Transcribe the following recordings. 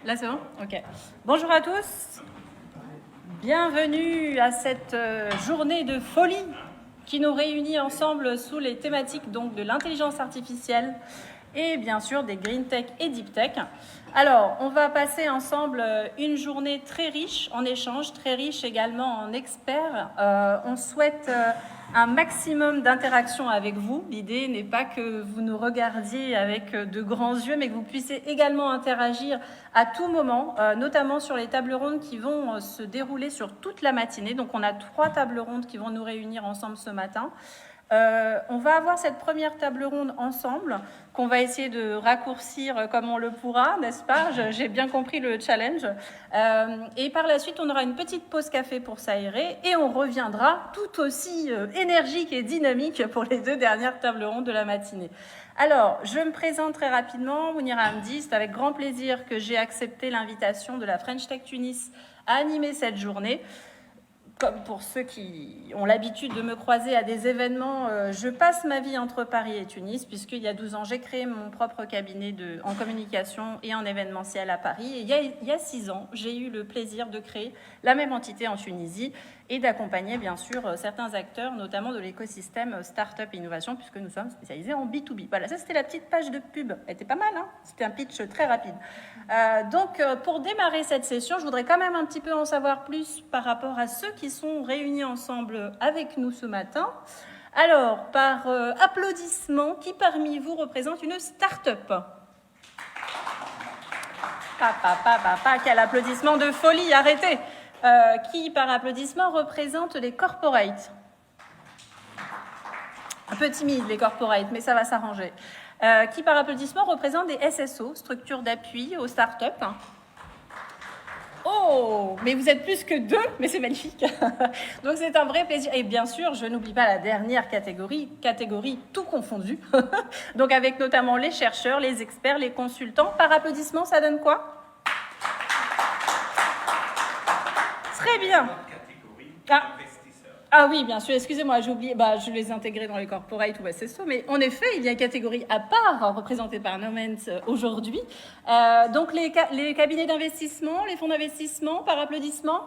Là, c'est bon ? Ok. Bonjour à tous. Bienvenue à cette journée de folie qui nous réunit ensemble sous les thématiques donc, de l'intelligence artificielle et bien sûr des green tech et deep tech. Alors, on va passer ensemble une journée très riche en échanges, très riche également en experts. On souhaite un maximum d'interaction avec vous. L'idée n'est pas que vous nous regardiez avec de grands yeux, mais que vous puissiez également interagir à tout moment, notamment sur les tables rondes qui vont se dérouler sur toute la matinée. Donc, on a 3 tables rondes qui vont nous réunir ensemble ce matin. On va avoir cette première table ronde ensemble, qu'on va essayer de raccourcir comme on le pourra, n'est-ce pas ? J'ai bien compris le challenge. Et par la suite, on aura une petite pause café pour s'aérer et on reviendra tout aussi énergique et dynamique pour les 2 dernières tables rondes de la matinée. Alors, je me présente très rapidement, Mounira Hamdi. C'est avec grand plaisir que j'ai accepté l'invitation de la French Tech Tunis à animer cette journée. Comme pour ceux qui ont l'habitude de me croiser à des événements, je passe ma vie entre Paris et Tunis, puisqu'il y a 12 ans, j'ai créé mon propre cabinet en communication et en événementiel à Paris. Et il y a 6 ans, j'ai eu le plaisir de créer la même entité en Tunisie et d'accompagner, bien sûr, certains acteurs, notamment de l'écosystème Startup Innovation, puisque nous sommes spécialisés en B2B. Voilà, ça, c'était la petite page de pub. Elle était pas mal, hein ? C'était un pitch très rapide. Donc, pour démarrer cette session, je voudrais quand même un petit peu en savoir plus par rapport à ceux qui sont réunis ensemble avec nous ce matin. Alors, par applaudissement, qui parmi vous représente une start-up ? Quel applaudissement de folie, arrêtez ! Qui, par applaudissement, représente les corporates ? Un peu timide, les corporates, mais ça va s'arranger. Qui, par applaudissement, représente des SSO, structures d'appui aux startups. Oh, mais vous êtes plus que 2, mais c'est magnifique. Donc c'est un vrai plaisir. Et bien sûr, je n'oublie pas la dernière catégorie tout confondu. Donc avec notamment les chercheurs, les experts, les consultants. Par applaudissement, ça donne quoi ? Très bien. Ah oui, bien sûr, excusez-moi, j'ai oublié, je les intégrais dans les corporates ou SSO, mais en effet, il y a une catégorie à part représentée par Nomens aujourd'hui. Donc les cabinets d'investissement, les fonds d'investissement, par applaudissement.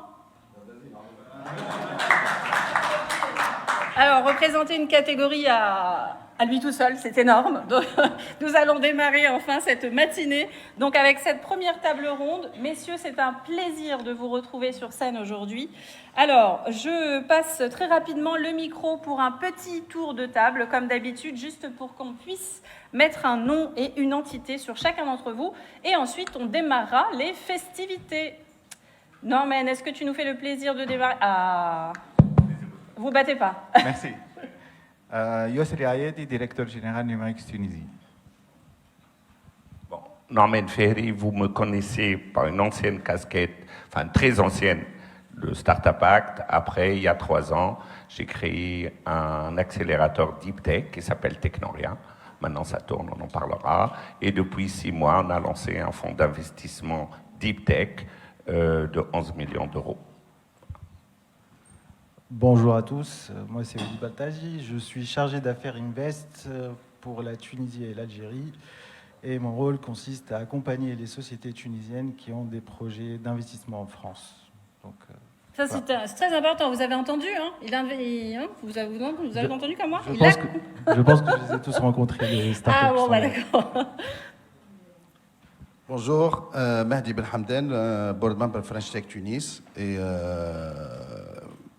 Alors, représenter une catégorie à lui tout seul, c'est énorme. Donc, nous allons démarrer enfin cette matinée. Donc, avec cette première table ronde, messieurs, c'est un plaisir de vous retrouver sur scène aujourd'hui. Alors, je passe très rapidement le micro pour un petit tour de table, comme d'habitude, juste pour qu'on puisse mettre un nom et une entité sur chacun d'entre vous. Et ensuite, on démarrera les festivités. Norman, est-ce que tu nous fais le plaisir de démarrer ? Ah, vous battez pas. Merci. Yossri Ayedi, directeur général Numérique Tunisie. Bon, Norman Ferry, vous me connaissez par une ancienne casquette, enfin très ancienne, de Startup Act. Après, il y a 3 ans, j'ai créé un accélérateur Deep Tech qui s'appelle Technoria. Maintenant, ça tourne, on en parlera. Et depuis 6 mois, on a lancé un fonds d'investissement Deep Tech de 11 millions d'euros. Bonjour à tous, moi c'est Oli Baltaji, je suis chargé d'affaires Invest pour la Tunisie et l'Algérie et mon rôle consiste à accompagner les sociétés tunisiennes qui ont des projets d'investissement en France. Donc, ça c'est très important, vous avez entendu, hein ? Vous avez entendu comme moi ? Je pense que je les ai tous rencontrés, les startups. Ah bon, d'accord. Bonjour, Mahdi Belhamden, board member French Tech Tunis et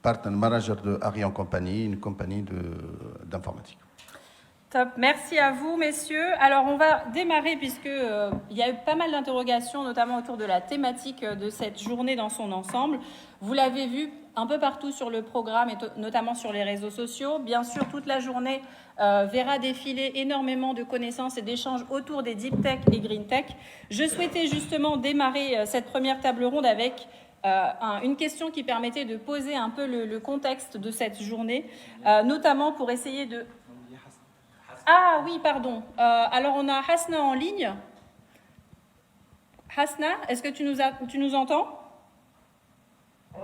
partner manager de Ariane Company, une compagnie d'informatique. Top, merci à vous messieurs. Alors on va démarrer puisque il y a eu pas mal d'interrogations, notamment autour de la thématique de cette journée dans son ensemble. Vous l'avez vu un peu partout sur le programme et notamment sur les réseaux sociaux. Bien sûr, toute la journée verra défiler énormément de connaissances et d'échanges autour des deep tech et green tech. Je souhaitais justement démarrer cette première table ronde avec une question qui permettait de poser un peu le contexte de cette journée, notamment pour essayer de... Ah oui, pardon. Alors on a Hasna en ligne. Hasna, est-ce que tu nous entends ?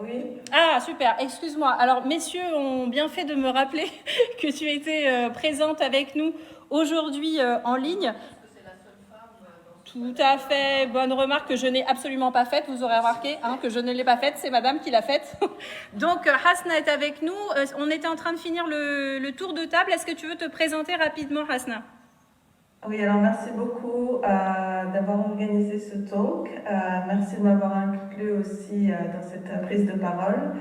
Oui. Ah, super, excuse-moi. Alors, messieurs ont bien fait de me rappeler que tu étais présente avec nous aujourd'hui en ligne. Tout à fait, bonne remarque que je n'ai absolument pas faite. Vous aurez remarqué que je ne l'ai pas faite, c'est madame qui l'a faite. Donc Hasna est avec nous. On était en train de finir le tour de table. Est-ce que tu veux te présenter rapidement, Hasna? Oui, alors merci beaucoup d'avoir organisé ce talk. Merci de m'avoir inclus aussi dans cette prise de parole.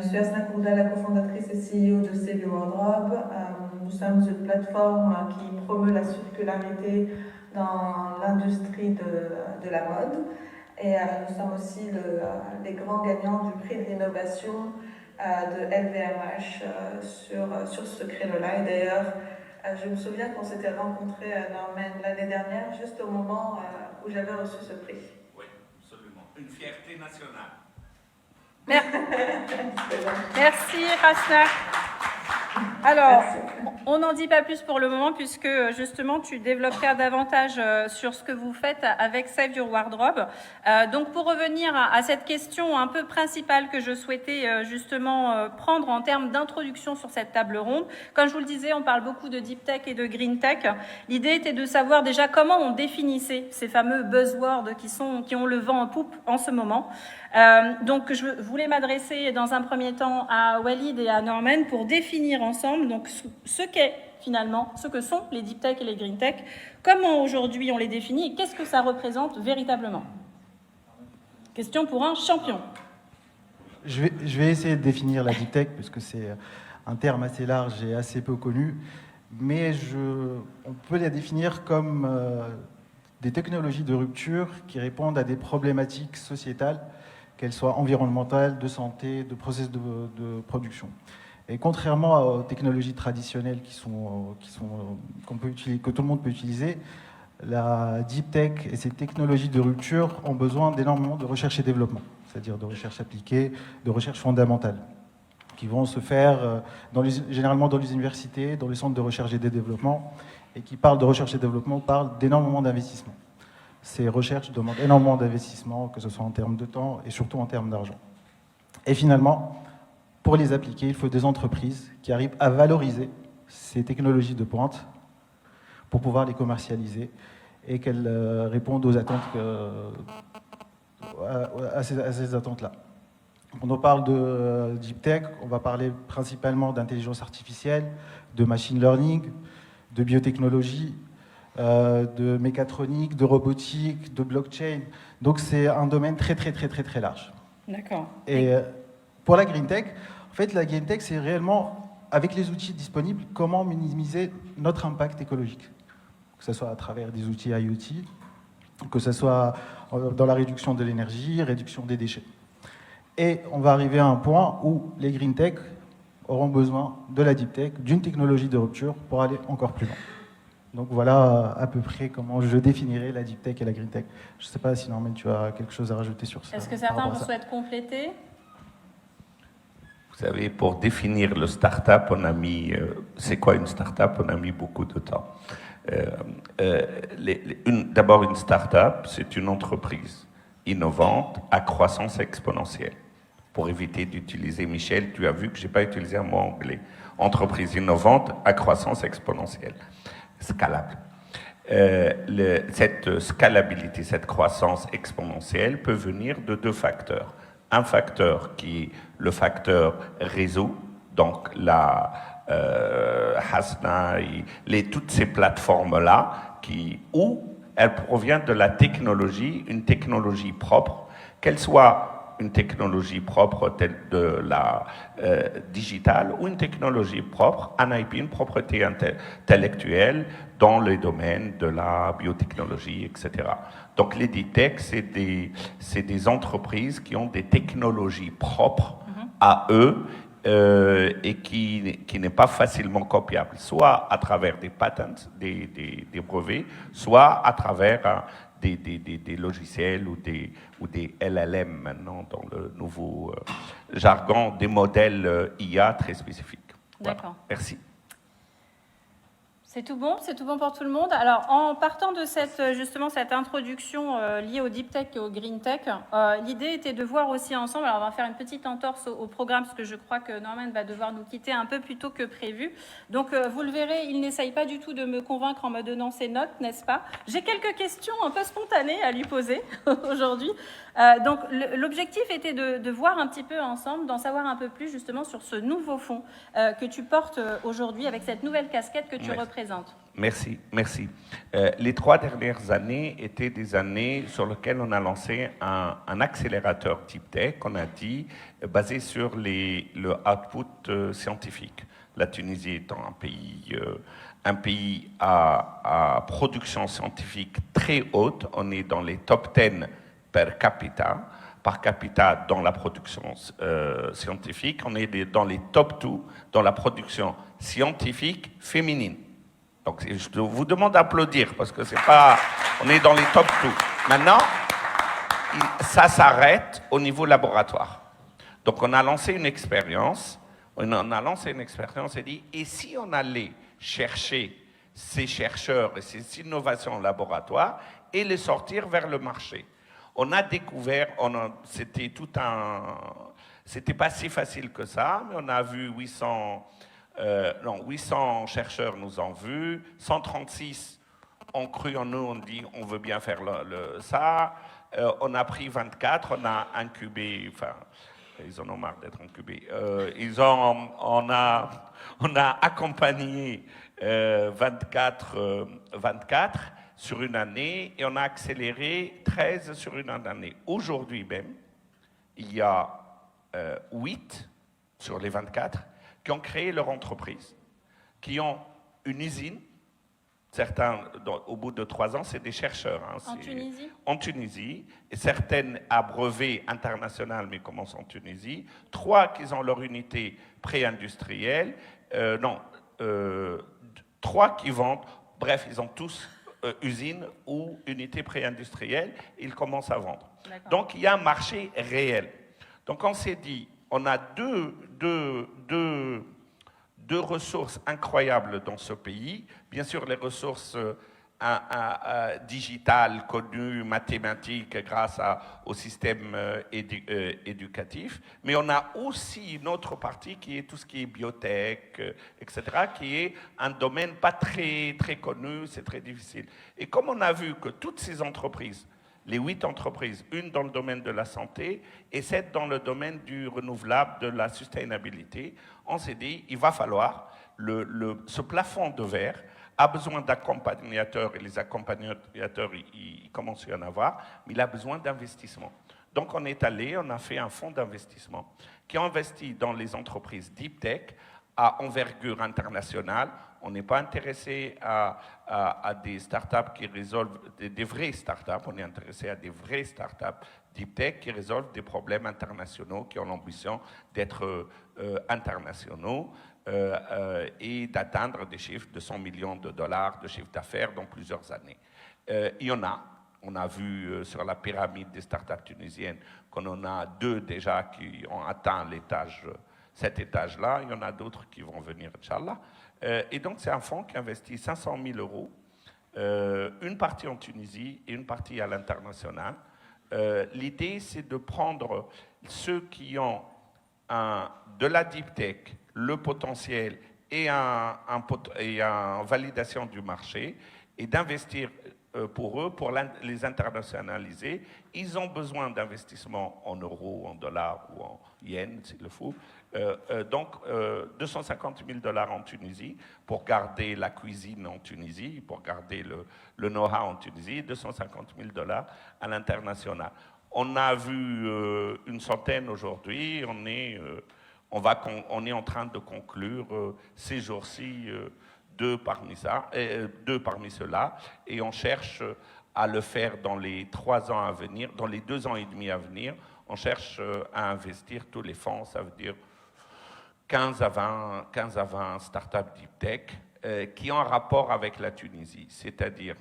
Je suis Hasna Kourda, la cofondatrice et CEO de Save Your Wardrobe. Nous sommes une plateforme qui promeut la circularité dans l'industrie de la mode. Et nous sommes aussi les grands gagnants du prix de l'innovation de LVMH sur ce créneau-là. Et d'ailleurs, je me souviens qu'on s'était rencontrés à Norman l'année dernière, juste au moment où j'avais reçu ce prix. Oui, absolument. Une fierté nationale. Merci, Hasna. Alors, on n'en dit pas plus pour le moment puisque justement tu développeras davantage sur ce que vous faites avec Save Your Wardrobe. Donc pour revenir à cette question un peu principale que je souhaitais justement prendre en termes d'introduction sur cette table ronde, comme je vous le disais, on parle beaucoup de Deep Tech et de Green Tech. L'idée était de savoir déjà comment on définissait ces fameux buzzwords qui ont le vent en poupe en ce moment. Donc je voulais m'adresser dans un premier temps à Walid et à Norman pour définir ensemble donc ce que sont les Deep Tech et les Green Tech, comment aujourd'hui on les définit et qu'est-ce que ça représente véritablement. Question pour un champion. Je vais essayer de définir la Deep Tech, puisque c'est un terme assez large et assez peu connu, mais on peut la définir comme des technologies de rupture qui répondent à des problématiques sociétales, qu'elles soient environnementales, de santé, de process de production. Et contrairement aux technologies traditionnelles que tout le monde peut utiliser, la Deep Tech et ces technologies de rupture ont besoin d'énormément de recherche et développement, c'est-à-dire de recherche appliquée, de recherche fondamentale, qui vont se faire généralement dans les universités, dans les centres de recherche et de développement, et qui parlent de recherche et développement parlent d'énormément d'investissement. Ces recherches demandent énormément d'investissement, que ce soit en termes de temps et surtout en termes d'argent. Et finalement, pour les appliquer, il faut des entreprises qui arrivent à valoriser ces technologies de pointe pour pouvoir les commercialiser et qu'elles répondent aux attentes à ces attentes-là. Quand on parle de Deep Tech, on va parler principalement d'intelligence artificielle, de machine learning, de biotechnologie, de mécatronique, de robotique, de blockchain. Donc c'est un domaine très large. D'accord. Et pour la Green Tech, en fait, la Green Tech, c'est réellement, avec les outils disponibles, comment minimiser notre impact écologique. Que ce soit à travers des outils IoT, que ce soit dans la réduction de l'énergie, réduction des déchets. Et on va arriver à un point où les Green Tech auront besoin de la Deep Tech, d'une technologie de rupture pour aller encore plus loin. Donc voilà à peu près comment je définirais la Deep Tech et la Green Tech. Je ne sais pas si Norman, tu as quelque chose à rajouter sur ça. Est-ce que certains vous souhaitent compléter? Vous savez, pour définir le start-up, on a mis... c'est quoi une start-up? On a mis beaucoup de temps. D'abord, une start-up, c'est une entreprise innovante à croissance exponentielle. Pour éviter d'utiliser, Michel, tu as vu que je n'ai pas utilisé un mot anglais. Entreprise innovante à croissance exponentielle. Scalable. Cette scalabilité, cette croissance exponentielle peut venir de deux facteurs. Un facteur qui est le facteur réseau, donc Hasna, toutes ces plateformes-là, où elles proviennent de la technologie, une technologie propre, qu'elle soit une technologie propre telle de la digitale ou une technologie propre, un IP, une propreté intellectuelle dans les domaines de la biotechnologie, etc. Donc les Deep Tech, c'est des entreprises qui ont des technologies propres à eux et qui n'est pas facilement copiable, soit à travers des patents, des brevets, soit à travers des logiciels ou des LLM maintenant dans le nouveau jargon, des modèles IA très spécifiques. Voilà. D'accord. Merci. C'est tout bon pour tout le monde. Alors, en partant de cette introduction liée au Deep Tech et au Green Tech, l'idée était de voir aussi ensemble, alors on va faire une petite entorse au programme, parce que je crois que Norman va devoir nous quitter un peu plus tôt que prévu. Donc, vous le verrez, il n'essaye pas du tout de me convaincre en me donnant ses notes, n'est-ce pas? J'ai quelques questions un peu spontanées à lui poser aujourd'hui. Donc, l'objectif était de voir un petit peu ensemble, d'en savoir un peu plus justement sur ce nouveau fonds que tu portes aujourd'hui avec cette nouvelle casquette que tu représentes. Merci. Les 3 dernières années étaient des années sur lesquelles on a lancé un accélérateur Deep Tech, on a dit, basé sur le output scientifique. La Tunisie étant un pays à production scientifique très haute, on est dans les top 10 par capita dans la production scientifique, on est dans les top 2 dans la production scientifique féminine. Donc, je vous demande d'applaudir parce que c'est pas, on est dans les top 2. Maintenant, ça s'arrête au niveau laboratoire. Donc, on a lancé une expérience. Et dit, et si on allait chercher ces chercheurs et ces innovations au laboratoire et les sortir vers le marché? On a découvert, c'était pas si facile que ça, mais on a vu 800 chercheurs nous ont vus, 136 ont cru en nous, on dit on veut bien faire ça. On a pris 24, on a incubé, enfin, ils en ont marre d'être incubés. On a accompagné 24 sur une année et on a accéléré 13 sur une année. Aujourd'hui même, il y a 8 sur les 24 qui ont créé leur entreprise, qui ont une usine. Certains, au bout de 3 ans, c'est des chercheurs. En Tunisie? En Tunisie. Et certaines à brevet international, mais commencent en Tunisie. 3 qui ont leur unité pré-industrielle. 3 qui vendent. Bref, ils ont tous usine ou unité pré-industrielle. Ils commencent à vendre. Donc, il y a un marché réel. Donc, on s'est dit, on a deux ressources incroyables dans ce pays. Bien sûr, les ressources digitales connues, mathématiques, grâce au système éducatif. Mais on a aussi une autre partie qui est tout ce qui est biotech, etc., qui est un domaine pas très, très connu, c'est très difficile. Et comme on a vu que toutes ces entreprises, les 8 entreprises, une dans le domaine de la santé et 7 dans le domaine du renouvelable, de la sustainability, on s'est dit, il va falloir, ce plafond de verre a besoin d'accompagnateurs, et les accompagnateurs, il commence à y en avoir, mais il a besoin d'investissement. Donc on est allé, on a fait un fonds d'investissement qui investit dans les entreprises Deep Tech à envergure internationale. On n'est pas intéressé à des startups qui résolvent, des vraies startups, on est intéressé à des vraies startups Deep Tech qui résolvent des problèmes internationaux, qui ont l'ambition d'être internationaux et d'atteindre des chiffres de 100 millions de dollars de chiffre d'affaires dans plusieurs années. Il y en a. On a vu sur la pyramide des startups tunisiennes qu'on en a 2 déjà qui ont atteint cet étage-là. Il y en a d'autres qui vont venir, Inch'Allah. Et donc, c'est un fonds qui investit 500 000 euros, une partie en Tunisie et une partie à l'international. L'idée, c'est de prendre ceux qui ont de la deep tech, le potentiel et une validation du marché et d'investir pour eux, pour les internationaliser. Ils ont besoin d'investissements en euros, en dollars ou en yens, s'il le faut. Donc, 250 000 $ en Tunisie pour garder la cuisine en Tunisie, pour garder le know-how en Tunisie, 250 000 $ à l'international. On a vu une centaine aujourd'hui, on est en train de conclure ces jours-ci 2 parmi ceux-là, et on cherche à le faire dans les 3 ans à venir, dans les 2 ans et demi à venir. On cherche à investir tous les fonds, ça veut dire 15 à 20 startups deep tech qui ont un rapport avec la Tunisie, c'est-à-dire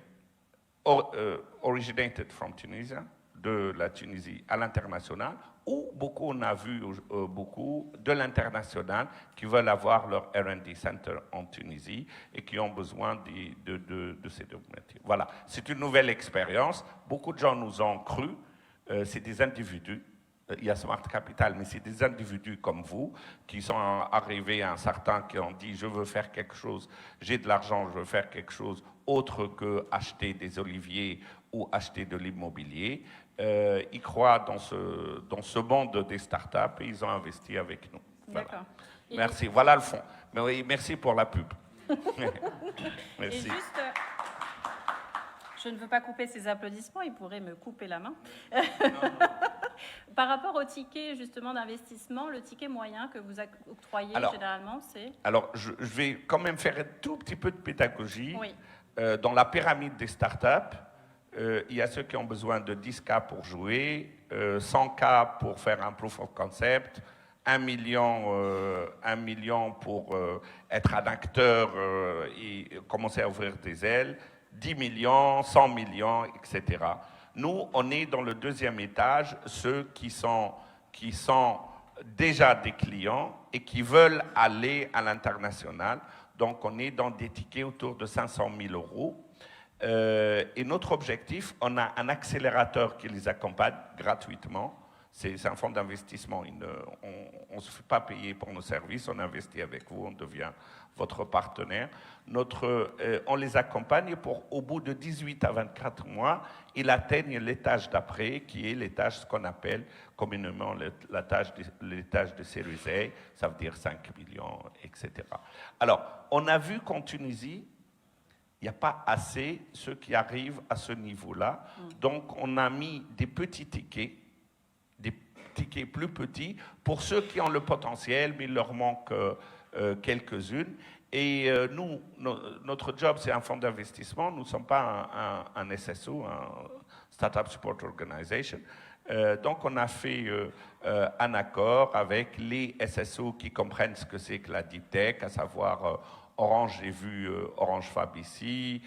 originated from Tunisia, de la Tunisie à l'international, ou beaucoup, on a vu beaucoup de l'international qui veulent avoir leur R&D Center en Tunisie et qui ont besoin de ces deux métiers. Voilà, c'est une nouvelle expérience. Beaucoup de gens nous ont cru. C'est des individus. Il y a Smart Capital, mais c'est des individus comme vous qui sont arrivés à un certain, qui ont dit je veux faire quelque chose, j'ai de l'argent, je veux faire quelque chose autre que acheter des oliviers ou acheter de l'immobilier. Ils croient dans ce monde des startups et ils ont investi avec nous. Voilà. D'accord. Merci. Voilà le fond. Mais oui, merci pour la pub. Merci. Et juste, je ne veux pas couper ces applaudissements, ils pourraient me couper la main. Par rapport au ticket justement d'investissement, le ticket moyen que vous octroyez généralement, c'est... Alors, je vais quand même faire un tout petit peu de pédagogie. Oui. Dans la pyramide des startups, il y a ceux qui ont besoin de 10K pour jouer, 100K pour faire un proof of concept, 1 million pour être un acteur et commencer à ouvrir des ailes, 10 millions, 100 millions, etc. Nous, on est dans le deuxième étage, ceux qui sont déjà des clients et qui veulent aller à l'international. Donc, on est dans des tickets autour de 500 000 euros. Et notre objectif, on a un accélérateur qui les accompagne gratuitement. C'est un fonds d'investissement. On ne se fait pas payer pour nos services, on investit avec vous, on devient votre partenaire. On les accompagne pour, au bout de 18 à 24 mois, ils atteignent l'étage d'après, qui est l'étage, ce qu'on appelle communément l'étage de Series A, ça veut dire 5 millions, etc. Alors, on a vu qu'en Tunisie, il n'y a pas assez ceux qui arrivent à ce niveau-là. Donc, on a mis des petits tickets, des tickets plus petits, pour ceux qui ont le potentiel, mais il leur manque quelques-unes. Et nous, notre job, c'est un fonds d'investissement. Nous ne sommes pas un SSO, un Startup Support Organization. Donc, on a fait un accord avec les SSO qui comprennent ce que c'est que la Deep Tech, à savoir Orange, j'ai vu Orange Fab ici,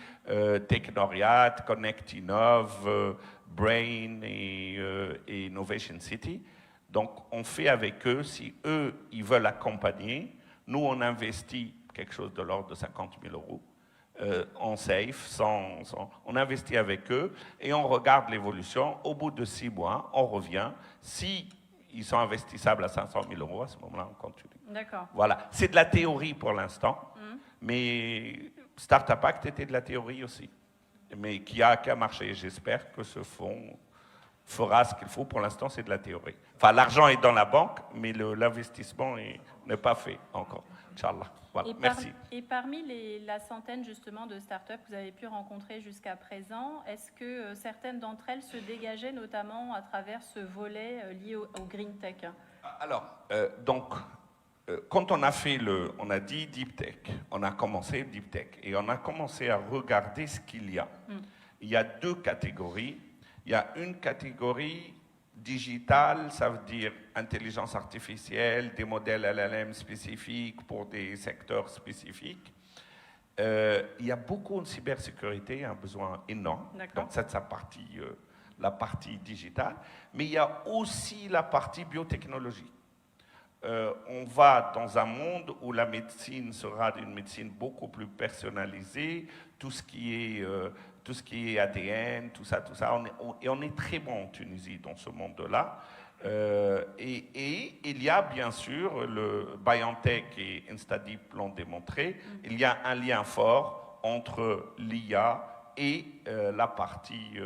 Technoriat, Connect Innov, Brain et Innovation City. Donc, on fait avec eux, si eux, ils veulent accompagner, nous, on investit quelque chose de l'ordre de 50 000 euros en safe, on investit avec eux et on regarde l'évolution. Au bout de 6 mois, on revient. Si ils sont investissables à 500 000 euros, à ce moment-là, on continue. D'accord. Voilà, c'est de la théorie pour l'instant, mais Startup Act était de la théorie aussi, mais qui a marché. J'espère que ce fonds fera ce qu'il faut. Pour l'instant, c'est de la théorie. Enfin, l'argent est dans la banque, mais l'investissement n'est pas fait encore. Inch'Allah. Voilà. Merci. Et parmi la centaine justement de startups que vous avez pu rencontrer jusqu'à présent, est-ce que certaines d'entre elles se dégageaient notamment à travers ce volet lié au Green Tech? Alors, quand on a dit Deep Tech, on a commencé Deep Tech et on a commencé à regarder ce qu'il y a. Il y a 2 catégories. Il y a une catégorie digitale, ça veut dire intelligence artificielle, des modèles LLM spécifiques pour des secteurs spécifiques. Il y a beaucoup de cybersécurité, un besoin énorme. Donc ça, c'est la partie digitale. Mais il y a aussi la partie biotechnologie. On va dans un monde où la médecine sera une médecine beaucoup plus personnalisée, tout ce qui est ADN, tout ça. Et on est très bon en Tunisie dans ce monde-là. Et il y a bien sûr, le BioNTech et InstaDeep l'ont démontré, il y a un lien fort entre l'IA et la partie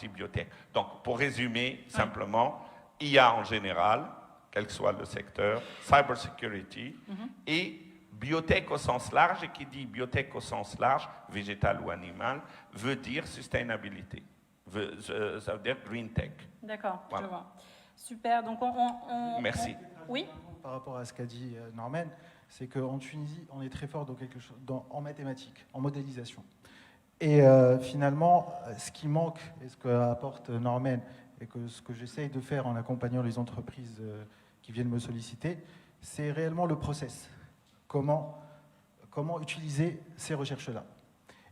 biotech. Donc, pour résumer simplement, IA en général, quel que soit le secteur, cybersecurity et biotech au sens large, et qui dit biotech au sens large, végétal ou animal, veut dire sustainability, ça veut dire green tech. D'accord, voilà. Je vois. Super, donc Merci. Oui. Par rapport à ce qu'a dit Norman, c'est qu'en Tunisie, on est très fort en mathématiques, en modélisation. Et finalement, ce qui manque, et ce qu'apporte Norman, et ce que j'essaye de faire en accompagnant les entreprises qui viennent me solliciter, c'est réellement le process. Comment utiliser ces recherches-là.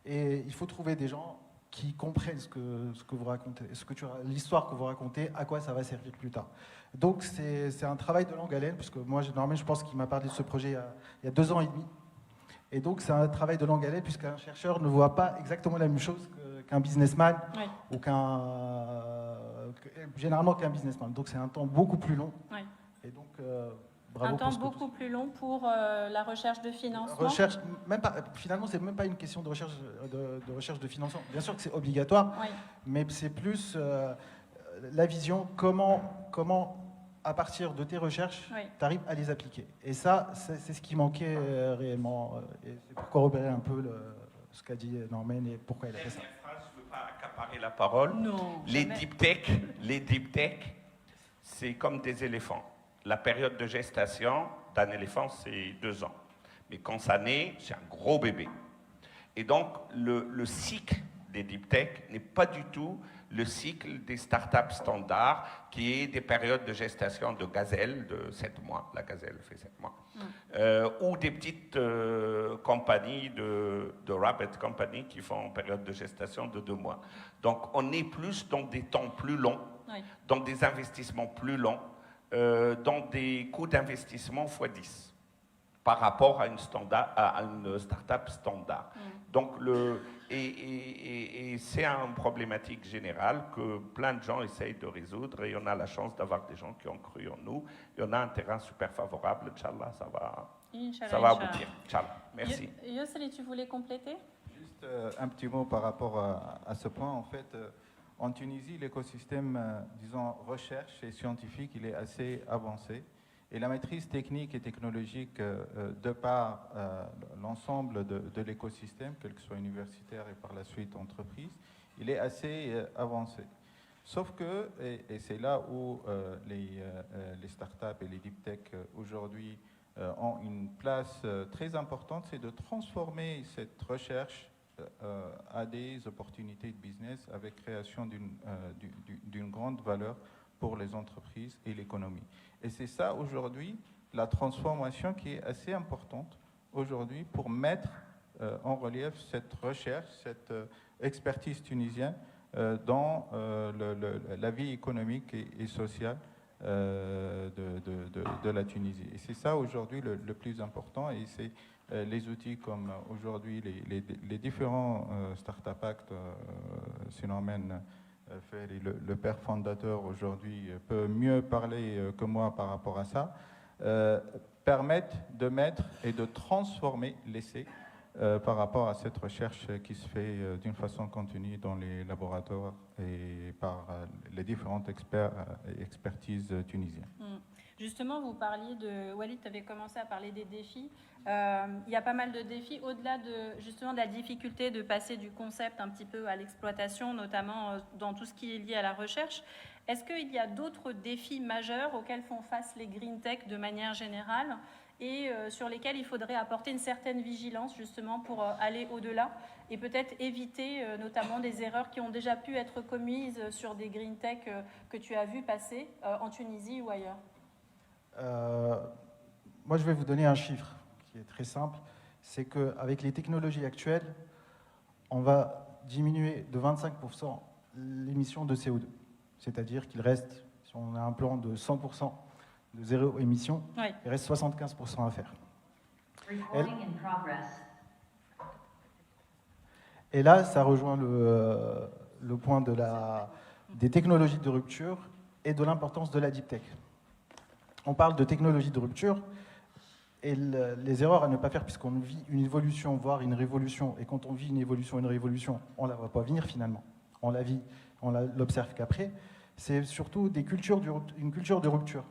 Et il faut trouver des gens qui comprennent ce que vous racontez, l'histoire que vous racontez, à quoi ça va servir plus tard. Donc c'est un travail de longue haleine, puisque moi, normalement, je pense qu'il m'a parlé de ce projet il y a 2 ans et demi. Et donc c'est un travail de longue haleine, puisqu'un chercheur ne voit pas exactement la même chose qu'un businessman, Oui. ou généralement qu'un businessman. Donc c'est un temps beaucoup plus long. Oui. Et donc, bravo Un temps pour ce que beaucoup plus long pour la recherche de financement. Recherche, finalement, c'est même pas une question de recherche de financement. Bien sûr que c'est obligatoire, Oui. mais c'est plus la vision, comment à partir de tes recherches, Oui. tu arrives à les appliquer. Et ça, c'est ce qui manquait réellement. Et c'est pour corroborer un peu ce qu'a dit Norman et pourquoi il a fait ça. Dernière phrase, je ne veux pas accaparer la parole. Non, Les jamais. deep tech, c'est comme des éléphants. La période de gestation d'un éléphant, c'est 2 ans. Mais quand ça naît, c'est un gros bébé. Et donc, le cycle des deep tech n'est pas du tout le cycle des startups standards, qui est des périodes de gestation de gazelle de 7 mois. La gazelle fait 7 mois. Ou des petites compagnies de rabbit company qui font une période de gestation de 2 mois. Donc, on est plus dans des temps plus longs, Oui. dans des investissements plus longs, dans des coûts d'investissement x10 par rapport à une start-up standard. Donc, c'est une problématique générale que plein de gens essayent de résoudre, et on a la chance d'avoir des gens qui ont cru en nous, et on a un terrain super favorable. Inch'Allah, ça va Inch'Allah. aboutir. Inch'Allah. Merci. Yosseli, tu voulais compléter? Juste un petit mot par rapport à ce point. En fait, en Tunisie, l'écosystème, disons, recherche et scientifique, il est assez avancé. Et la maîtrise technique et technologique, de par l'ensemble de l'écosystème, quel que soit universitaire et par la suite entreprise, il est assez avancé. Sauf que, et c'est là où les startups et les deep tech aujourd'hui ont une place très importante, c'est de transformer cette recherche à des opportunités de business avec création d'une grande valeur pour les entreprises et l'économie. Et c'est ça aujourd'hui, la transformation qui est assez importante aujourd'hui pour mettre en relief cette recherche, cette expertise tunisienne dans la vie économique et sociale de la Tunisie. Et c'est ça aujourd'hui le plus important, et c'est les outils comme aujourd'hui les différents Startup Act, Sinormen Ferry, le père fondateur aujourd'hui, peut mieux parler que moi par rapport à ça, permettent de mettre et de transformer l'essai par rapport à cette recherche qui se fait d'une façon continue dans les laboratoires et par les différentes expertises tunisiennes. Justement, vous parliez Walid, tu avais commencé à parler des défis. Il y a pas mal de défis, au-delà justement de la difficulté de passer du concept un petit peu à l'exploitation, notamment dans tout ce qui est lié à la recherche. Est-ce qu'il y a d'autres défis majeurs auxquels font face les green tech de manière générale et sur lesquels il faudrait apporter une certaine vigilance justement pour aller au-delà et peut-être éviter notamment des erreurs qui ont déjà pu être commises sur des green tech que tu as vu passer en Tunisie ou ailleurs? Moi, je vais vous donner un chiffre qui est très simple. C'est qu'avec les technologies actuelles, on va diminuer de 25% l'émission de CO2. C'est-à-dire qu'il reste, si on a un plan de 100% de zéro émission, Oui. il reste 75% à faire. Et là, ça rejoint le point des technologies de rupture et de l'importance de la deep tech. On parle de technologies de rupture et les erreurs à ne pas faire puisqu'on vit une évolution, voire une révolution. Et quand on vit une évolution, une révolution, on ne la voit pas venir finalement. On la vit, on l'observe qu'après. C'est surtout une culture de rupture.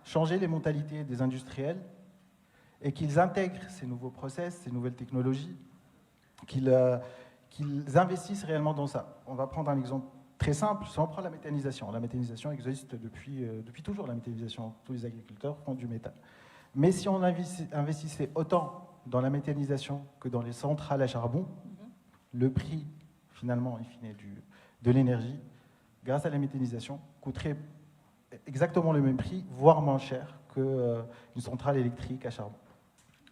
Changer les mentalités des industriels et qu'ils intègrent ces nouveaux process, ces nouvelles technologies, qu'ils investissent réellement dans ça. On va prendre un exemple très simple, si on prend la méthanisation. La méthanisation existe depuis toujours, la méthanisation. Tous les agriculteurs font du méthane. Mais si on investissait autant dans la méthanisation que dans les centrales à charbon, le prix, finalement, de l'énergie, grâce à la méthanisation, coûterait exactement le même prix, voire moins cher qu'une centrale électrique à charbon.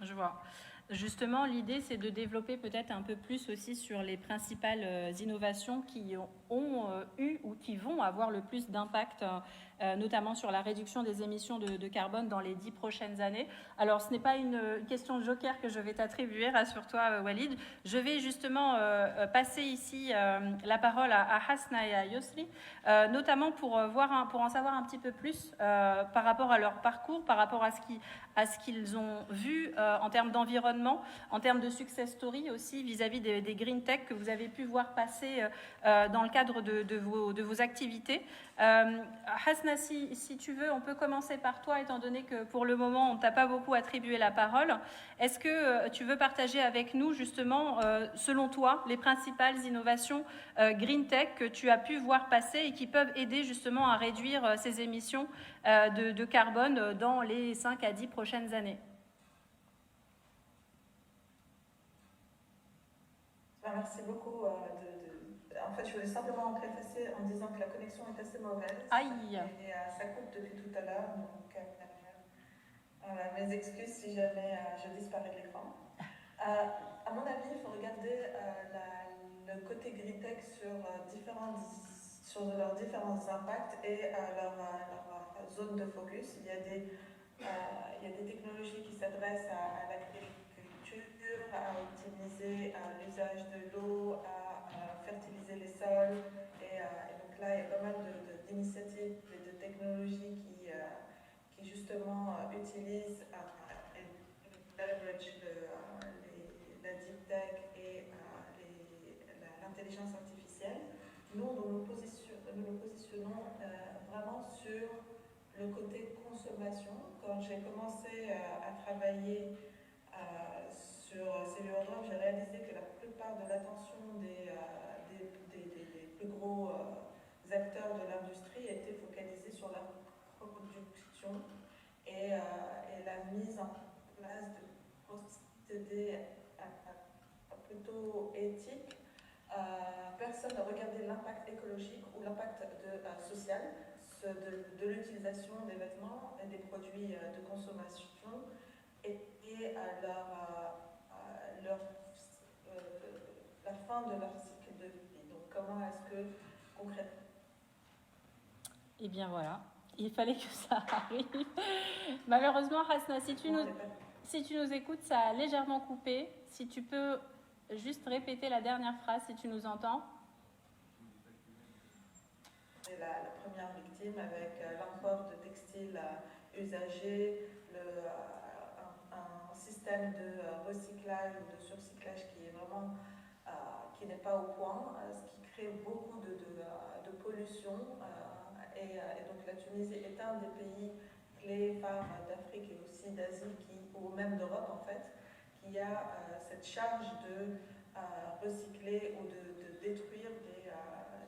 Je vois. Justement, l'idée, c'est de développer peut-être un peu plus aussi sur les principales innovations qui ont eu ou qui vont avoir le plus d'impact, notamment sur la réduction des émissions de carbone dans les 10 prochaines années. Alors, ce n'est pas une question de joker que je vais t'attribuer, rassure-toi, Walid. Je vais justement passer ici la parole à Hasna et à Yosri, notamment pour en savoir un petit peu plus par rapport à leur parcours, par rapport à ce qu'ils ont vu en termes d'environnement, en termes de success story aussi vis-à-vis des green tech que vous avez pu voir passer dans le cadre de vos activités. Hasna, si tu veux, on peut commencer par toi, étant donné que pour le moment, on ne t'a pas beaucoup attribué la parole. Est-ce que tu veux partager avec nous, justement, selon toi, les principales innovations green tech que tu as pu voir passer et qui peuvent aider justement à réduire ces émissions de carbone dans les 5 à 10 prochaines années? Merci beaucoup. En fait, je voulais simplement préfacer en disant que la connexion est assez mauvaise. Aïe. Et ça coupe depuis tout à l'heure. Donc, mes excuses si jamais je disparais de l'écran. À mon avis, il faut regarder le côté green tech sur leurs différents impacts et leur zone de focus. Il y a des technologies qui s'adressent à l'agriculture, à optimiser l'usage de l'eau, à fertiliser les sols. Et donc là, il y a pas mal d'initiatives et de technologies qui justement utilisent et leverage la deep tech et l'intelligence artificielle. Nous nous positionnons vraiment sur le côté consommation. Quand j'ai commencé à travailler sur Cellulodrome, j'ai réalisé que la plupart de l'attention des plus gros acteurs de l'industrie était focalisée sur la production et la mise en place de procédés plutôt éthiques. Personne n'a regardé l'impact écologique ou l'impact social de l'utilisation des vêtements et des produits de consommation et la fin de leur cycle de vie. Donc comment est-ce que concrètement... Eh bien voilà, il fallait que ça arrive. Malheureusement, Hasna, si tu nous écoutes, ça a légèrement coupé. Si tu peux juste répéter la dernière phrase, si tu nous entends. C'est la première victime avec l'import de textiles usagés, un système de recyclage ou de surcyclage qui est vraiment qui n'est pas au point, ce qui crée beaucoup de pollution. Et donc la Tunisie est un des pays clés phares d'Afrique et aussi d'Asie, ou même d'Europe en fait, qui a cette charge de recycler ou de détruire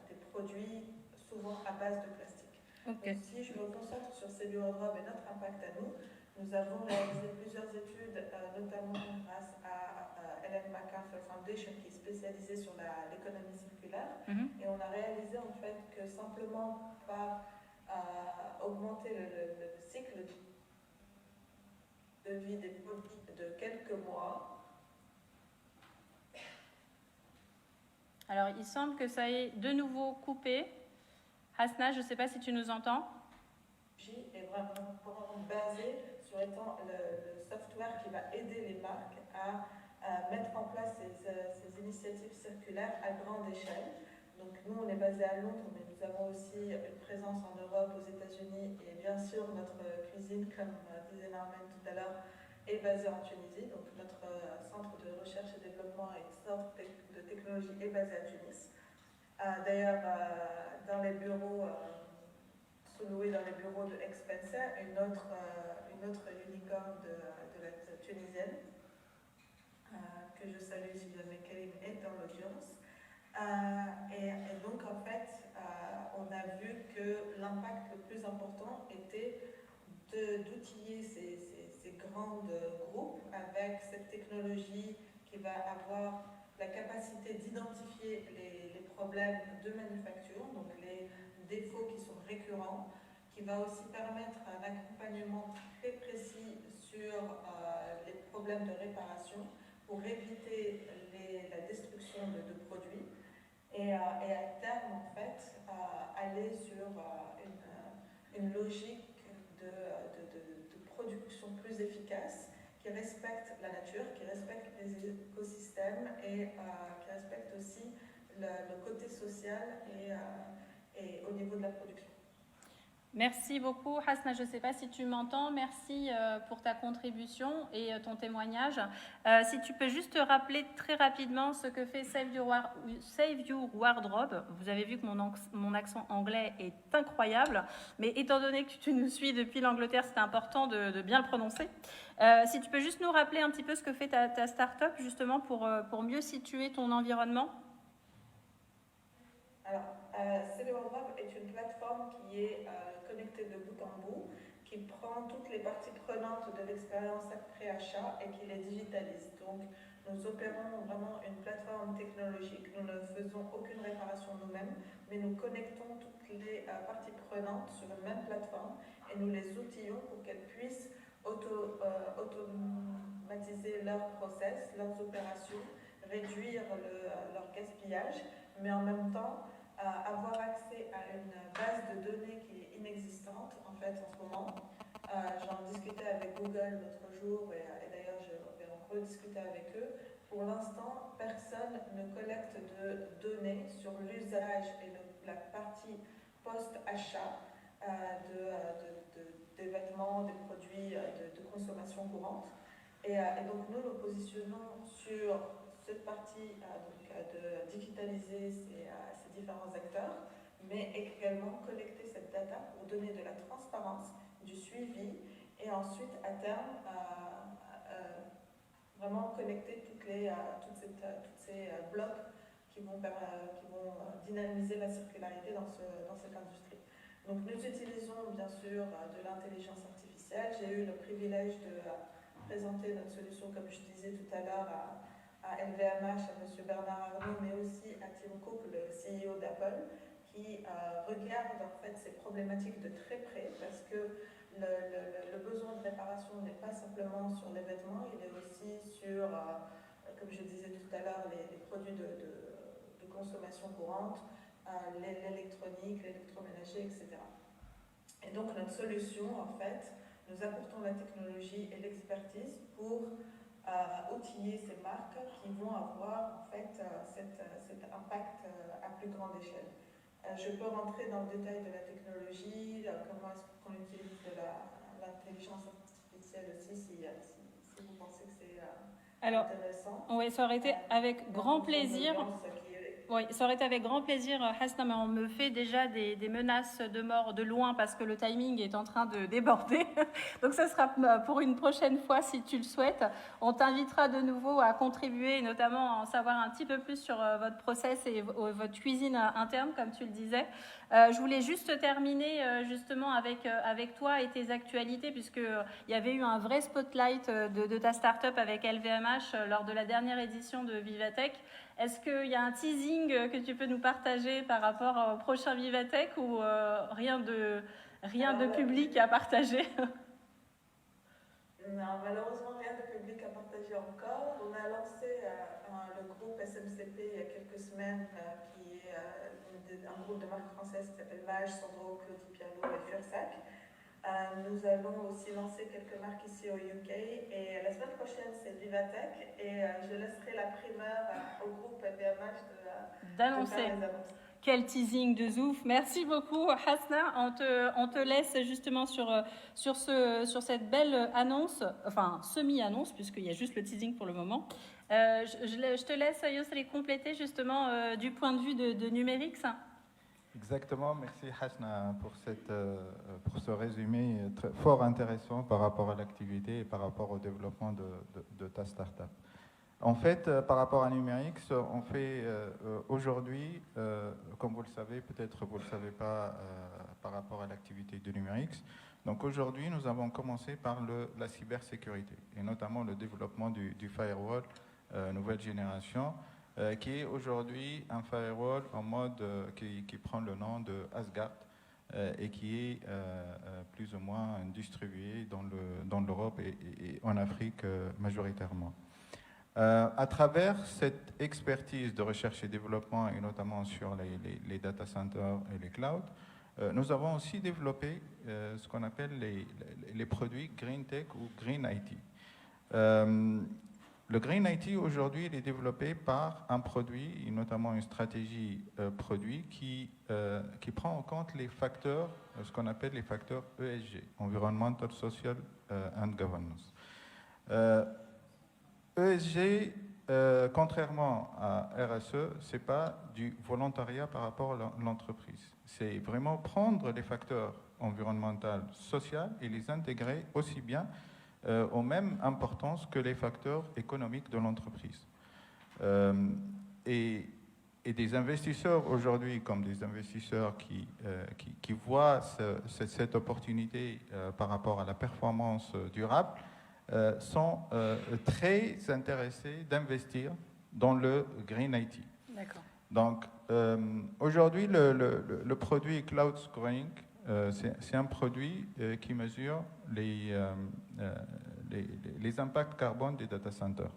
des produits souvent à base de plastique. Okay. Donc, si je me concentre sur Cellulodrome et notre impact à nous, nous avons réalisé plusieurs études, notamment grâce à Ellen MacArthur Foundation, qui est spécialisée sur l'économie circulaire. Et on a réalisé en fait que simplement par augmenter le cycle de vie des produits de quelques mois. Alors, il semble que ça ait de nouveau coupé. Hasna, je ne sais pas si tu nous entends. Est vraiment basé sur étant le software qui va aider les marques à mettre en place ces initiatives circulaires à grande échelle. Donc nous, on est basé à Londres, mais nous avons aussi une présence en Europe, aux États-Unis, et bien sûr, notre cuisine, comme disait Narmen tout à l'heure, est basée en Tunisie. Donc notre centre de recherche et développement et centre de technologie est basé à Tunis. D'ailleurs, dans les bureaux... sous-loué dans les bureaux de Expensa, une autre unicorn de la tunisienne, que je salue si jamais Karim est dans l'audience. Et donc, en fait, on a vu que l'impact le plus important était d'outiller ces grands groupes avec cette technologie qui va avoir la capacité d'identifier les problèmes de manufacture, donc les défauts qui sont récurrents, qui va aussi permettre un accompagnement très précis sur les problèmes de réparation pour éviter la destruction de produits et à terme, en fait, aller sur une logique de production plus efficace qui respecte la nature, qui respecte les écosystèmes et qui respecte aussi le côté social et au niveau de la production. Merci beaucoup, Hasna. Je ne sais pas si tu m'entends. Merci pour ta contribution et ton témoignage. Si tu peux juste rappeler très rapidement ce que fait Save Your Wardrobe. Vous avez vu que mon accent anglais est incroyable, mais étant donné que tu nous suis depuis l'Angleterre, c'est important de bien le prononcer. Si tu peux juste nous rappeler un petit peu ce que fait ta start-up, justement, pour mieux situer ton environnement. Alors, Save Your Wardrobe est une plateforme qui est connectée de bout en bout, qui prend toutes les parties prenantes de l'expérience après-achat et qui les digitalise. Donc, nous opérons vraiment une plateforme technologique. Nous ne faisons aucune réparation nous-mêmes, mais nous connectons toutes les parties prenantes sur une même plateforme et nous les outillons pour qu'elles puissent automatiser leurs process, leurs opérations, réduire leur gaspillage, mais en même temps avoir accès à une base de données qui est inexistante en fait en ce moment. J'en discutais avec Google l'autre jour et d'ailleurs je vais en rediscuter avec eux. Pour l'instant, personne ne collecte de données sur l'usage et la partie post-achat des vêtements, des produits de consommation courante. Et donc nous nous positionnons sur cette partie de digitaliser ces différents acteurs, mais également collecter cette data pour donner de la transparence, du suivi et ensuite à terme vraiment connecter tous ces blocs qui vont dynamiser la circularité dans cette industrie. Donc nous utilisons bien sûr de l'intelligence artificielle. J'ai eu le privilège de présenter notre solution, comme je disais tout à l'heure, à LVMH, à M. Bernard Arnault, mais aussi à Tim Cook, le CEO d'Apple, qui regarde en fait ces problématiques de très près parce que le besoin de réparation n'est pas simplement sur les vêtements, il est aussi sur, comme je disais tout à l'heure, les produits de consommation courante, l'électronique, l'électroménager, etc. Et donc notre solution, en fait, nous apportons la technologie et l'expertise pour outiller ces marques qui vont avoir en fait cet impact à plus grande échelle. Je peux rentrer dans le détail de la technologie, comment est-ce qu'on utilise l'intelligence artificielle aussi, si vous pensez que c'est intéressant. Oui, ça aurait été avec grand plaisir. Oui, ça aurait été avec grand plaisir, Hasna, mais on me fait déjà des menaces de mort de loin parce que le timing est en train de déborder. Donc ça sera pour une prochaine fois si tu le souhaites. On t'invitera de nouveau à contribuer, notamment à en savoir un petit peu plus sur votre process et votre cuisine interne, comme tu le disais. Je voulais juste terminer justement avec toi et tes actualités, puisqu'il y avait eu un vrai spotlight de ta start-up avec LVMH lors de la dernière édition de Vivatech. Est-ce qu'il y a un teasing que tu peux nous partager par rapport au prochain Vivatech ou rien de public à partager? Non, malheureusement, rien de public à partager encore. On a lancé le groupe SMCP il y a quelques semaines, qui est un groupe de marques françaises qui s'appelle Mage, Sandro, Claudie Pierlot et Fursac. Nous allons aussi lancer quelques marques ici au UK et la semaine prochaine c'est Vivatech et je laisserai la primeur au groupe LVMH d'annoncer. Quel teasing de zouf. Merci beaucoup Hasna. On te laisse justement sur cette belle annonce, enfin semi-annonce puisqu'il y a juste le teasing pour le moment. Je te laisse Yossri compléter justement du point de vue de Numérix. Exactement, merci Hasna pour ce résumé fort intéressant par rapport à l'activité et par rapport au développement de ta start-up. En fait, par rapport à Numérix, on fait aujourd'hui, comme vous le savez, peut-être vous ne le savez pas par rapport à l'activité de Numérix, donc aujourd'hui nous avons commencé par la cybersécurité et notamment le développement du firewall nouvelle génération, qui est aujourd'hui un firewall en mode qui prend le nom de Asgard, et qui est plus ou moins distribué dans l'Europe et en Afrique majoritairement. À travers cette expertise de recherche et développement, et notamment sur les data centers et les clouds, nous avons aussi développé ce qu'on appelle les produits Green Tech ou Green IT. Le Green IT, aujourd'hui, il est développé par un produit, et notamment une stratégie produit, qui prend en compte les facteurs, ce qu'on appelle les facteurs ESG, Environmental, Social and Governance. ESG, contrairement à RSE, ce n'est pas du volontariat par rapport à l'entreprise. C'est vraiment prendre les facteurs environnementaux, sociaux et les intégrer aussi bien aux mêmes importances que les facteurs économiques de l'entreprise. Et des investisseurs aujourd'hui, comme des investisseurs qui voient cette opportunité par rapport à la performance durable, sont très intéressés d'investir dans le Green IT. D'accord. Donc, aujourd'hui, le produit Cloud Scoring, c'est un produit qui mesure les impacts carbone des data centers.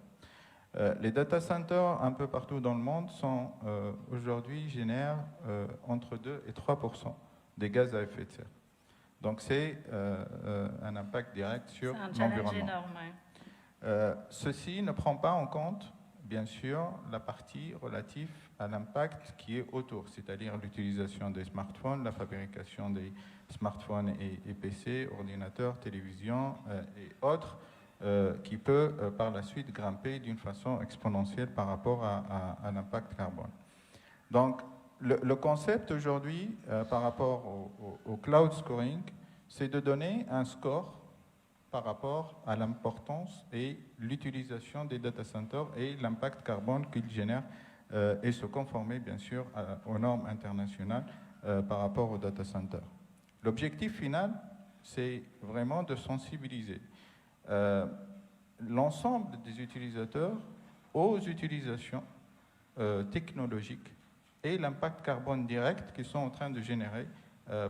Les data centers, un peu partout dans le monde, aujourd'hui génèrent entre 2 et 3% des gaz à effet de serre. Donc, c'est un impact direct sur l'environnement. C'est un challenge énorme. Ceci ne prend pas en compte, bien sûr, la partie relative à l'impact qui est autour, c'est-à-dire l'utilisation des smartphones, la fabrication des smartphones et PC, ordinateurs, télévisions et autres, qui peut par la suite grimper d'une façon exponentielle par rapport à l'impact carbone. Donc, le concept aujourd'hui, par rapport au cloud scoring, c'est de donner un score par rapport à l'importance et l'utilisation des data centers et l'impact carbone qu'ils génèrent et se conformer bien sûr aux normes internationales par rapport aux data centers. L'objectif final, c'est vraiment de sensibiliser l'ensemble des utilisateurs aux utilisations technologiques et l'impact carbone direct qu'ils sont en train de générer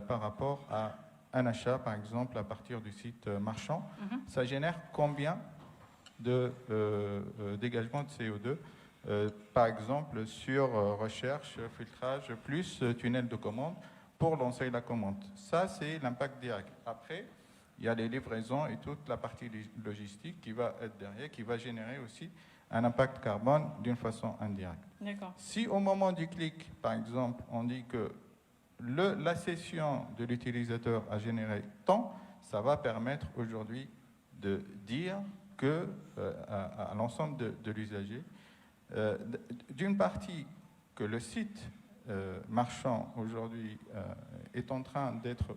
par rapport à un achat, par exemple, à partir du site marchand. Ça génère combien de dégagement de CO2, par exemple, sur recherche, filtrage, plus tunnel de commande pour lancer la commande. Ça, c'est l'impact direct. Après, il y a les livraisons et toute la partie logistique qui va être derrière, qui va générer aussi un impact carbone d'une façon indirecte. D'accord. Si au moment du clic, par exemple, on dit que la session de l'utilisateur a généré tant, ça va permettre aujourd'hui de dire que, à l'ensemble de l'usager, d'une partie, que le site marchand aujourd'hui est en train d'être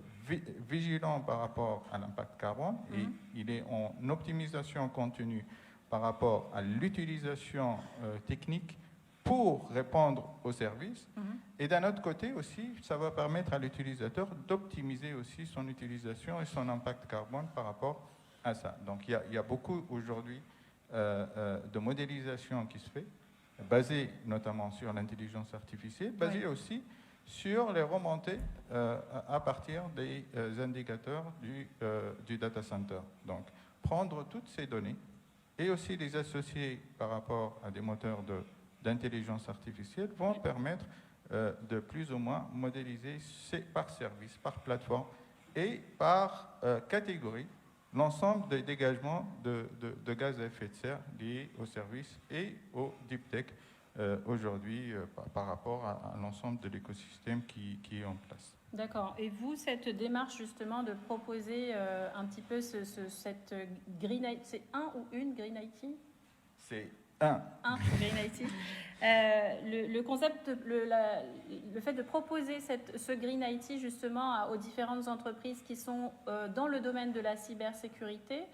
vigilant par rapport à l'impact carbone et il est en optimisation continue par rapport à l'utilisation technique pour répondre aux services. Et d'un autre côté aussi, ça va permettre à l'utilisateur d'optimiser aussi son utilisation et son impact carbone par rapport à ça. Donc il y a beaucoup aujourd'hui de modélisation qui se fait, basée notamment sur l'intelligence artificielle, basée aussi sur les remontées à partir des indicateurs du data center. Donc prendre toutes ces données et aussi les associer par rapport à des moteurs d'intelligence artificielle vont permettre de plus ou moins modéliser par service, par plateforme et par catégorie l'ensemble des dégagements de gaz à effet de serre liés aux services et au deep tech aujourd'hui par rapport à l'ensemble de l'écosystème qui est en place. D'accord. Et vous, cette démarche justement de proposer un petit peu cette Green IT, c'est un ou une Green IT ? C'est un Green IT. Le concept, le fait de proposer ce Green IT justement aux différentes entreprises qui sont dans le domaine de la cybersécurité,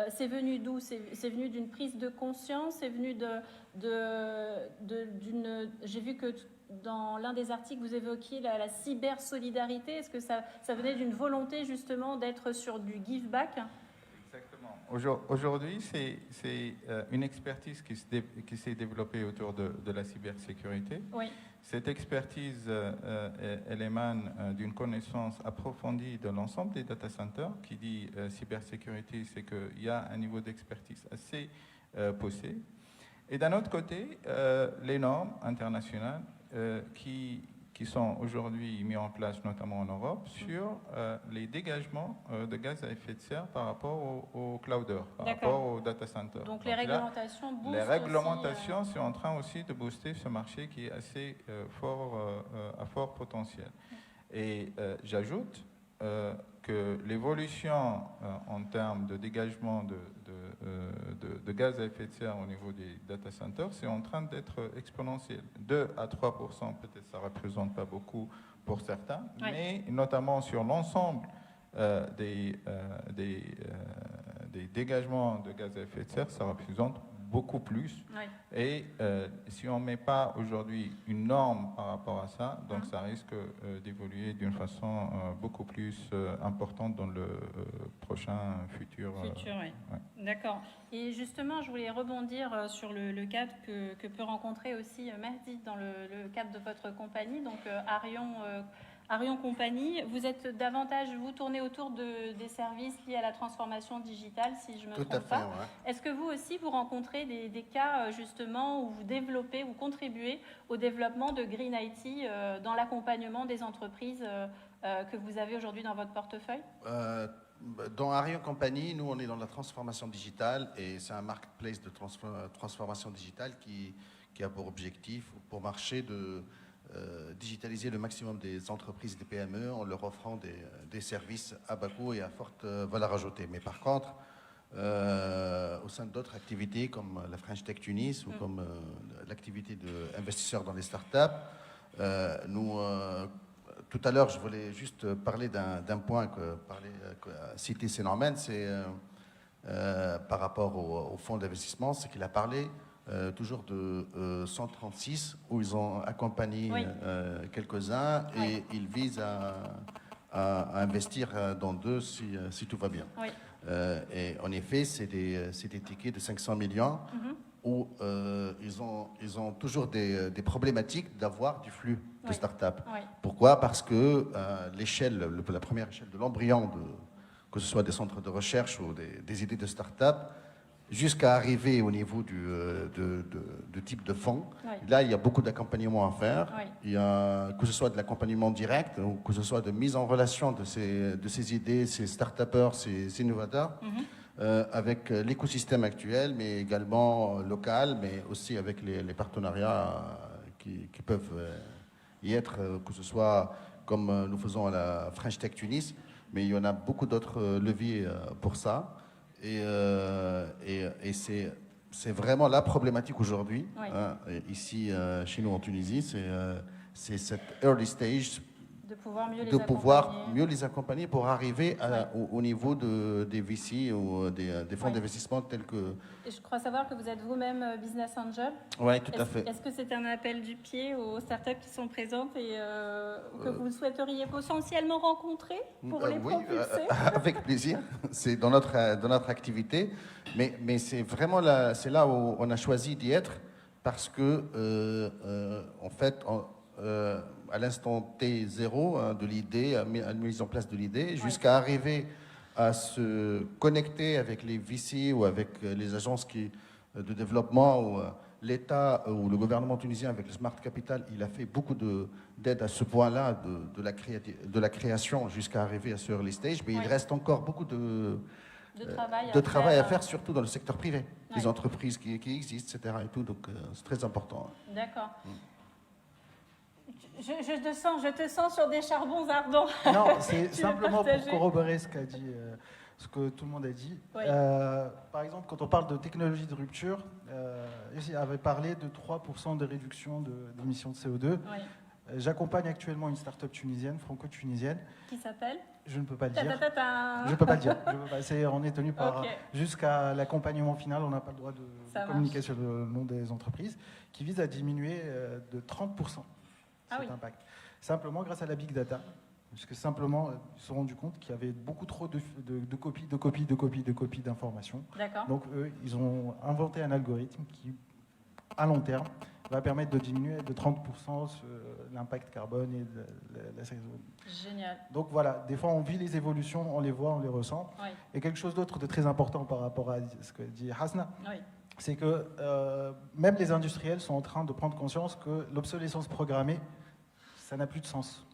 c'est venu d'où ? C'est venu d'une prise de conscience, c'est venu d'une... J'ai vu que dans l'un des articles, vous évoquiez la cybersolidarité. Est-ce que ça venait d'une volonté justement d'être sur du give back ? Exactement. Aujourd'hui, c'est une expertise qui s'est développée autour de la cybersécurité. Oui. Cette expertise, elle émane d'une connaissance approfondie de l'ensemble des data centers. Qui dit cybersécurité, c'est qu'il y a un niveau d'expertise assez poussé. Et d'un autre côté, les normes internationales qui sont aujourd'hui mises en place, notamment en Europe, sur les dégagements de gaz à effet de serre par rapport aux clouders, par rapport aux data centers. Donc les réglementations boostent les réglementations sont en train aussi de booster ce marché qui est assez à fort potentiel. Et j'ajoute que l'évolution en termes de dégagement de gaz à effet de serre au niveau des data centers, c'est en train d'être exponentiel. 2 à 3%, peut-être ça ne représente pas beaucoup pour certains, mais notamment sur l'ensemble des dégagements de gaz à effet de serre, ça représente beaucoup plus. Et si on ne met pas aujourd'hui une norme par rapport à ça, donc ça risque d'évoluer d'une façon beaucoup plus importante dans le prochain futur. D'accord. Et justement, je voulais rebondir sur le cadre que peut rencontrer aussi Mehdi dans le cadre de votre compagnie, donc Arion Compagnie. Vous êtes davantage, vous tournez autour des services liés à la transformation digitale, si je ne me trompe pas. Ouais. Est-ce que vous aussi, vous rencontrez des cas justement où vous développez, vous contribuez au développement de Green IT dans l'accompagnement des entreprises que vous avez aujourd'hui dans votre portefeuille? Dans Arion Compagnie, nous, on est dans la transformation digitale et c'est un marketplace de transformation digitale qui a pour objectif, pour marcher, de digitaliser le maximum des entreprises, des PME, en leur offrant des services à bas coût et à forte valeur ajoutée. Mais par contre, au sein d'autres activités comme la French Tech Tunis ou comme l'activité d'investisseurs dans les startups, tout à l'heure, je voulais juste parler d'un point que cité Sénormen, c'est par rapport au fonds d'investissement, c'est qu'il a parlé toujours de 136, où ils ont accompagné quelques-uns et ils visent à investir dans 2 si tout va bien. Et en effet, c'est des tickets de 500 millions où ils ont toujours des problématiques d'avoir du flux de start-up. Pourquoi? Parce que la première échelle de l'embryon, que ce soit des centres de recherche ou des idées de start-up, jusqu'à arriver au niveau de type de fonds. Là, il y a beaucoup d'accompagnement à faire. Il y a, que ce soit de l'accompagnement direct ou que ce soit de mise en relation de ces idées, ces start-upers, ces innovateurs, avec l'écosystème actuel, mais également local, mais aussi avec les partenariats qui peuvent y être, que ce soit comme nous faisons à la French Tech Tunis, mais il y en a beaucoup d'autres leviers pour ça. Et c'est vraiment la problématique aujourd'hui, ici chez nous en Tunisie, c'est cette early stage de pouvoir mieux les accompagner pour arriver au niveau des VC ou des fonds d'investissement tels que... Et je crois savoir que vous êtes vous-même business angel. Oui, tout à fait. Est-ce que c'est un appel du pied aux startups qui sont présentes et que vous souhaiteriez potentiellement rencontrer pour les propulser? Avec plaisir. C'est dans notre activité. Mais c'est vraiment c'est là où on a choisi d'y être parce que, en fait, à l'instant T0 de l'idée, à la mise en place de l'idée, jusqu'à arriver à se connecter avec les VC ou avec les agences de développement ou l'État ou le gouvernement tunisien avec le Smart Capital, il a fait beaucoup d'aide à ce point-là de la création jusqu'à arriver à ce early stage, mais il reste encore beaucoup de travail à faire, surtout dans le secteur privé, les entreprises qui existent, etc. Et tout, donc c'est très important. D'accord. Je te sens sur des charbons ardents. Non, c'est simplement pour corroborer ce qu'a dit, ce que tout le monde a dit. Par exemple, quand on parle de technologie de rupture, il avait parlé de 3% de réduction d'émissions de CO2. J'accompagne actuellement une start-up tunisienne, franco-tunisienne. Qui s'appelle? Je ne peux pas le dire. Je ne peux pas le dire. On est tenu par... Jusqu'à l'accompagnement final, on n'a pas le droit de communiquer sur le nom des entreprises, qui vise à diminuer de 30% cet impact. Simplement grâce à la big data. Parce que simplement, ils se sont rendus compte qu'il y avait beaucoup trop de copies d'informations. D'accord. Donc eux, ils ont inventé un algorithme qui, à long terme, va permettre de diminuer de 30% l'impact carbone et la CO2. Génial. Donc voilà, des fois on vit les évolutions, on les voit, on les ressent. Oui, Et quelque chose d'autre de très important par rapport à ce que dit Hasna, oui, c'est que même les industriels sont en train de prendre conscience que l'obsolescence programmée, ça n'a plus de sens.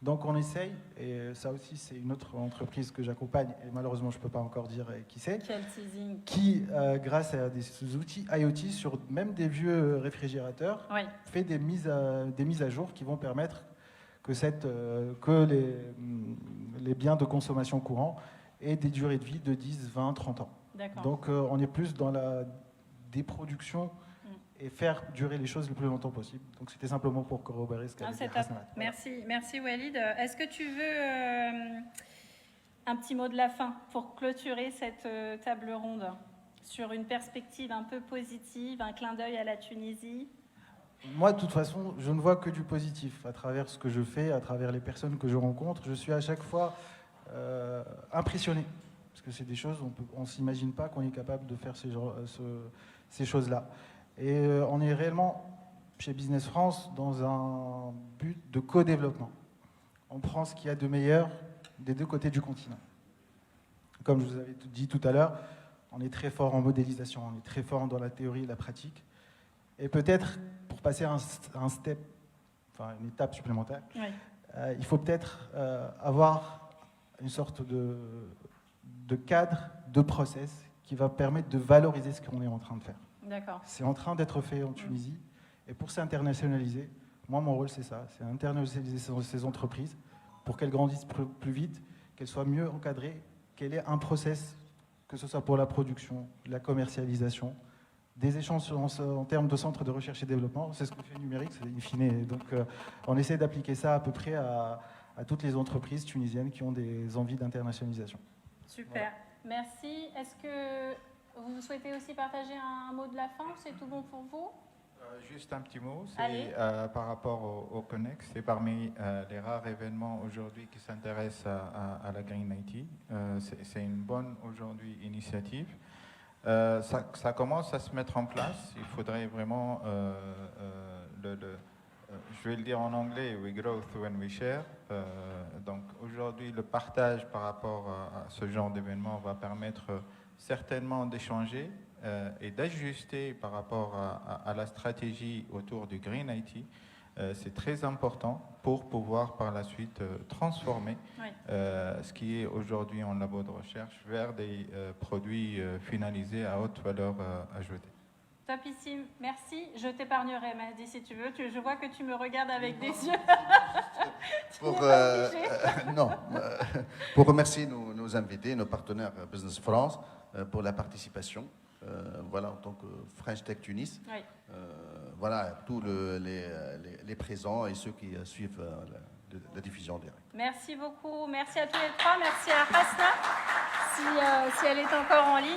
Donc on essaye, et ça aussi c'est une autre entreprise que j'accompagne, et malheureusement je ne peux pas encore dire qui c'est, quel teasing. qui, grâce à des outils IoT sur même des vieux réfrigérateurs, Oui, fait des mises à jour qui vont permettre que, les biens de consommation courants aient des durées de vie de 10, 20, 30 ans. d'accord. Donc on est plus dans la déproduction et faire durer les choses le plus longtemps possible. Donc c'était simplement pour corroborer ce qu'a dit C'est top. Hasna. Merci Walid. Est-ce que tu veux un petit mot de la fin pour clôturer cette table ronde sur une perspective un peu positive, un clin d'œil à la Tunisie? Moi, de toute façon, je ne vois que du positif à travers ce que je fais, à travers les personnes que je rencontre. Je suis à chaque fois impressionné. Parce que c'est des choses, on ne s'imagine pas qu'on est capable de faire ces choses-là. Et on est réellement, chez Business France, dans un but de co-développement. On prend ce qu'il y a de meilleur des deux côtés du continent. Comme je vous avais dit tout à l'heure, on est très fort en modélisation, on est très fort dans la théorie et la pratique. Et peut-être, pour passer un step, enfin une étape supplémentaire, Oui, il faut peut-être avoir une sorte de cadre, de process qui va permettre de valoriser ce qu'on est en train de faire. d'accord. C'est en train d'être fait en Tunisie. Et pour s'internationaliser, moi, mon rôle, c'est ça. C'est internationaliser ces entreprises pour qu'elles grandissent plus vite, qu'elles soient mieux encadrées, qu'elles aient un process, que ce soit pour la production, la commercialisation, des échanges en termes de centres de recherche et développement. C'est ce que fait Numérique, c'est in fine. Donc, on essaie d'appliquer ça à peu près à toutes les entreprises tunisiennes qui ont des envies d'internationalisation. Super. Voilà. Merci. Est-ce que vous souhaitez aussi partager un mot de la fin ou c'est tout bon pour vous? Juste un petit mot, Allez. c'est par rapport au Connect, c'est parmi les rares événements aujourd'hui qui s'intéressent à la Green IT. C'est une bonne aujourd'hui initiative. Ça commence à se mettre en place. Il faudrait vraiment, je vais le dire en anglais, we grow when we share. Donc aujourd'hui, le partage par rapport à ce genre d'événement va permettre certainement d'échanger et d'ajuster par rapport à la stratégie autour du Green IT. C'est très important pour pouvoir par la suite transformer Oui. ce qui est aujourd'hui en labo de recherche vers des produits finalisés à haute valeur ajoutée. Topissime, merci. Je t'épargnerai, Mahdi, si tu veux. Je vois que tu me regardes avec des yeux. Non, pour remercier nos invités, nos partenaires Business France pour la participation. Voilà, en tant que French Tech Tunis. Oui. Voilà, tous les présents et ceux qui suivent la diffusion en direct. Merci beaucoup. Merci à tous les trois. Merci à Hasna, si elle est encore en ligne.